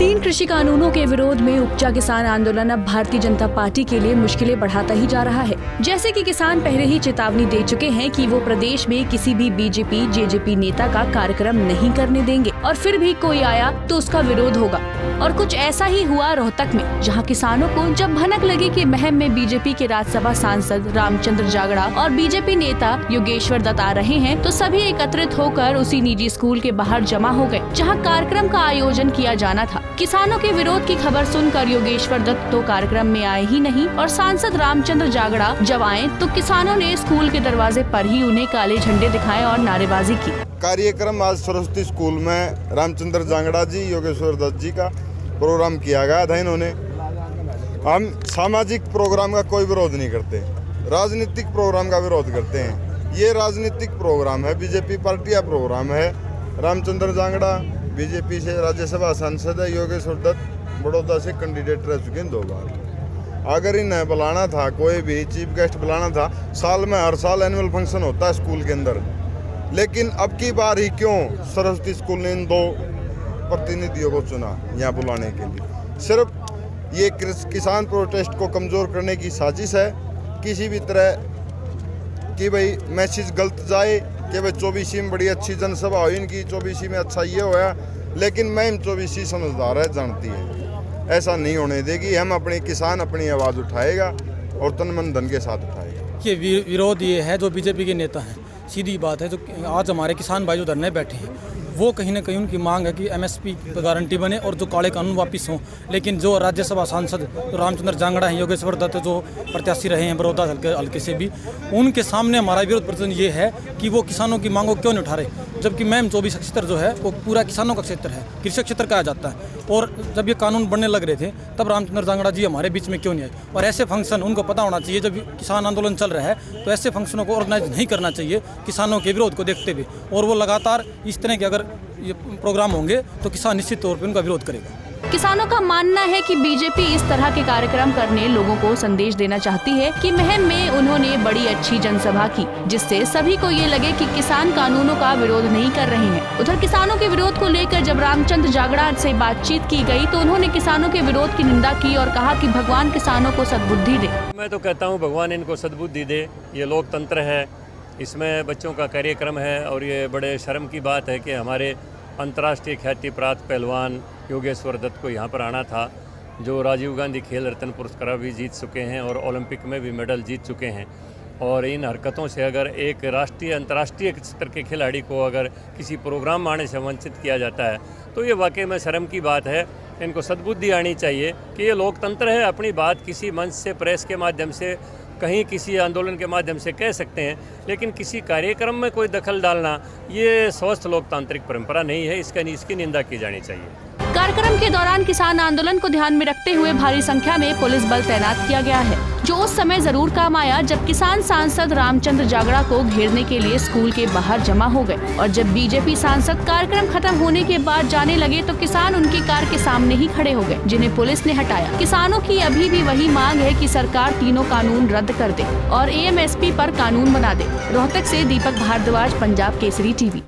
तीन कृषि कानूनों के विरोध में उपजा किसान आंदोलन अब भारतीय जनता पार्टी के लिए मुश्किलें बढ़ाता ही जा रहा है। जैसे कि किसान पहले ही चेतावनी दे चुके हैं कि वो प्रदेश में किसी भी बीजेपी जेजेपी नेता का कार्यक्रम नहीं करने देंगे और फिर भी कोई आया तो उसका विरोध होगा। और कुछ ऐसा ही हुआ रोहतक में, जहां किसानों को जब भनक लगी कि महम में बीजेपी के राज्यसभा सांसद रामचंद्र जागड़ा और बीजेपी नेता योगेश्वर दत्त आ रहे हैं, तो सभी एकत्रित होकर उसी निजी स्कूल के बाहर जमा हो गए जहां कार्यक्रम का आयोजन किया जाना था। किसानों के विरोध की खबर सुनकर योगेश्वर दत्त तो कार्यक्रम में आए ही नहीं और सांसद रामचंद्र जागड़ा जब आए तो किसानों ने स्कूल के दरवाजे पर ही उन्हें काले झंडे दिखाए और नारेबाजी की। कार्यक्रम आज सरस्वती स्कूल में रामचंद्र जांगड़ा जी योगेश्वर दत्त जी का प्रोग्राम किया गया था। इन्होंने हम सामाजिक प्रोग्राम का कोई विरोध नहीं करते, राजनीतिक प्रोग्राम का विरोध करते हैं। ये राजनीतिक प्रोग्राम है, बीजेपी पार्टी का प्रोग्राम है। रामचंद्र जांगड़ा बीजेपी से राज्यसभा सांसद है, योगेश्वर दत्त बड़ौदा से कैंडिडेट रह चुके हैं 2 बार। अगर इन्हें बुलाना था, कोई भी चीफ गेस्ट बुलाना था, साल में हर साल एनुअल फंक्शन होता है स्कूल के अंदर, लेकिन अब की बार ही क्यों सरस्वती स्कूल ने इन 2 प्रतिनिधियों को चुना यहाँ बुलाने के लिए? सिर्फ ये किसान प्रोटेस्ट को कमज़ोर करने की साजिश है, किसी भी तरह कि भाई मैसेज गलत जाए कि भाई 24 में बड़ी अच्छी जनसभा हुई इनकी, 24 में अच्छा ये होया, लेकिन मैम 24 समझदार है, जानती है, ऐसा नहीं होने देगी। हम अपने किसान अपनी आवाज़ उठाएगा और तन मन धन के साथ उठाएगा। ये विरोध ये है जो बीजेपी के नेता हैं, सीधी बात है। जो आज हमारे किसान भाई जो धरने बैठे हैं, वो कहीं ना कहीं उनकी मांग है कि एमएसपी पर गारंटी बने और जो काले कानून वापस हों। लेकिन जो राज्यसभा सांसद रामचंद्र जांगड़ा हैं, योगेश्वर दत्त जो प्रत्याशी रहे हैं बड़ौदा हल्के से भी, उनके सामने हमारा विरोध प्रदर्शन ये है कि वो किसानों की मांगों क्यों नहीं उठा रहे, जबकि मैम 24 क्षेत्र जो है वो पूरा किसानों का क्षेत्र है, कृषि क्षेत्र कहा जाता है। और जब ये कानून बनने लग रहे थे तब रामचंद्र जांगड़ा जी हमारे बीच में क्यों नहीं आए? और ऐसे फंक्शन उनको पता होना चाहिए, जब किसान आंदोलन चल रहा है तो ऐसे फंक्शनों को ऑर्गेनाइज नहीं करना चाहिए किसानों के विरोध को देखते हुए। और वो लगातार इस तरह के अगर ये प्रोग्राम होंगे तो किसान निश्चित तौर पर उनका विरोध करेगा। किसानों का मानना है कि बीजेपी इस तरह के कार्यक्रम करने लोगों को संदेश देना चाहती है कि महम में उन्होंने बड़ी अच्छी जनसभा की, जिससे सभी को ये लगे कि किसान कानूनों का विरोध नहीं कर रहे हैं। उधर किसानों के विरोध को लेकर जब रामचंद्र जागड़ा से बातचीत की गई तो उन्होंने किसानों के विरोध की निंदा की और कहा कि भगवान किसानों को सद्बुद्धि दे। मैं तो कहता हूँ भगवान इनको सद्बुद्धि दे। ये लोकतंत्र है, इसमें बच्चों का कार्यक्रम है और ये बड़े शर्म की बात है कि हमारे अंतर्राष्ट्रीय ख्याति प्राप्त पहलवान योगेश्वर दत्त को यहाँ पर आना था, जो राजीव गांधी खेल रत्न पुरस्कार भी जीत चुके हैं और ओलंपिक में भी मेडल जीत चुके हैं। और इन हरकतों से अगर एक राष्ट्रीय अंतर्राष्ट्रीय स्तर के खिलाड़ी को अगर किसी प्रोग्राम में आने से वंचित किया जाता है तो ये वाकई में शर्म की बात है। इनको सद्बुद्धि आनी चाहिए कि ये लोकतंत्र है, अपनी बात किसी मंच से, प्रेस के माध्यम से, कहीं किसी आंदोलन के माध्यम से कह सकते हैं, लेकिन किसी कार्यक्रम में कोई दखल डालना ये स्वस्थ लोकतांत्रिक परंपरा नहीं है। इसकी निंदा की जानी चाहिए। कार्यक्रम के दौरान किसान आंदोलन को ध्यान में रखते हुए भारी संख्या में पुलिस बल तैनात किया गया है, जो उस समय जरूर काम आया जब किसान सांसद रामचंद्र जागड़ा को घेरने के लिए स्कूल के बाहर जमा हो गए। और जब बीजेपी सांसद कार्यक्रम खत्म होने के बाद जाने लगे तो किसान उनकी कार के सामने ही खड़े हो गए, जिन्हें पुलिस ने हटाया। किसानों की अभी भी वही मांग है कि सरकार तीनों कानून रद्द कर दे और एमएसपी पर कानून बना दे। रोहतक से दीपक भारद्वाज, पंजाब केसरी टीवी।